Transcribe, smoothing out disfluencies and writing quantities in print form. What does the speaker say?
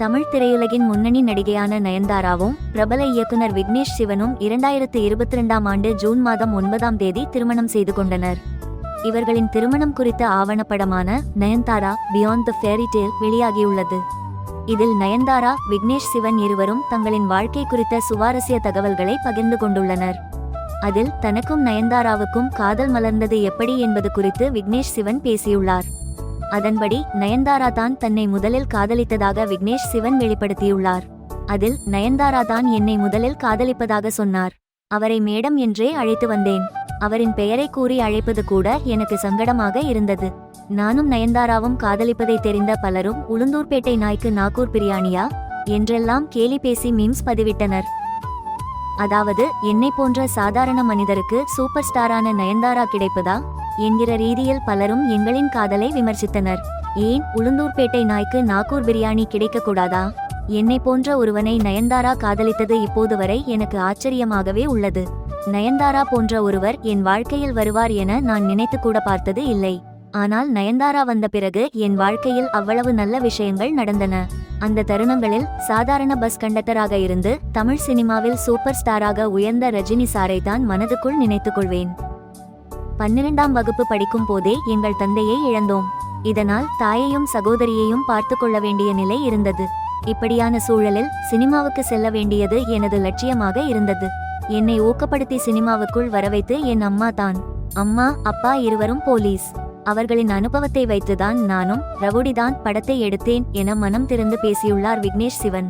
தமிழ் திரையுலகின் முன்னணி நடிகையான நயன்தாராவும் பிரபல இயக்குனர் விக்னேஷ் சிவனும் 2022ஆம் ஆண்டு ஜூன் மாதம் 9ஆம் தேதி திருமணம் செய்து கொண்டனர். இவர்களின் திருமணம் குறித்த ஆவணப்படமான Nayanthara beyond the fairy tale வெளியாகியுள்ளது. இதில் நயன்தாரா, விக்னேஷ் சிவன் இருவரும் தங்களின் வாழ்க்கை குறித்த சுவாரஸ்ய தகவல்களை பகிர்ந்து கொண்டுள்ளனர். அதில் தனக்கும் நயன்தாராவுக்கும் காதல் மலர்ந்தது எப்படி என்பது குறித்து விக்னேஷ் சிவன் பேசியுள்ளார். அதன்படி நயன்தாரா தான் தன்னை முதலில் காதலித்ததாக விக்னேஷ் சிவன் வெளிப்படுத்தியுள்ளார். அதில் நயன்தாரா தான் என்னை முதலில் காதலிப்பதாக சொன்னார். அவரை மேடம் என்றே அழைத்து வந்தேன். அவரின் பெயரை கூறி அழைப்பது கூட எனக்கு சங்கடமாக இருந்தது. நானும் நயன்தாராவும் காதலிப்பதை தெரிந்த பலரும் உளுந்தூர்பேட்டை நாய்க்கு நாகூர் பிரியாணியா என்றெல்லாம் கேலி பேசி மீம்ஸ் பதிவிட்டனர். அதாவது என்னை போன்ற சாதாரண மனிதருக்கு சூப்பர் ஸ்டாரான நயன்தாரா கிடைப்பதா என்கிற ரீதியில் பலரும் எங்களின் காதலை விமர்சித்தனர். ஏன் உளுந்தூர்பேட்டை நாய்க்கு நாகூர் பிரியாணி கிடைக்கக்கூடாதா? என்னை போன்ற ஒருவனை நயன்தாரா காதலித்தது இப்போது வரை எனக்கு ஆச்சரியமாகவே உள்ளது. நயன்தாரா போன்ற ஒருவர் என் வாழ்க்கையில் வருவார் என நான் நினைத்து கூட பார்த்தது இல்லை. ஆனால் நயன்தாரா வந்த பிறகு என் வாழ்க்கையில் அவ்வளவு நல்ல விஷயங்கள் நடந்தன. அந்த தருணங்களில் சாதாரண பஸ் கண்டக்டராக இருந்து தமிழ் சினிமாவில் சூப்பர் ஸ்டாராக உயர்ந்த ரஜினி சாரை தான் மனதுக்குள் நினைத்துக் கொள்வேன். 12ஆம் வகுப்பு படிக்கும் போதே எங்கள் தந்தையை இழந்தோம். இதனால் தாயையும் சகோதரியையும் பார்த்து கொள்ள வேண்டிய நிலை இருந்தது. இப்படியான சூழலில் சினிமாவுக்கு செல்ல வேண்டியது எனது லட்சியமாக இருந்தது. என்னை ஊக்கப்படுத்தி சினிமாவுக்குள் வரவைத்து என் அம்மா தான். அம்மா, அப்பா இருவரும் போலீஸ். அவர்களின் அனுபவத்தை வைத்துதான் நானும் ரவுடிதான் படத்தை எடுத்தேன் என மனம் திறந்து பேசியுள்ளார் விக்னேஷ் சிவன்.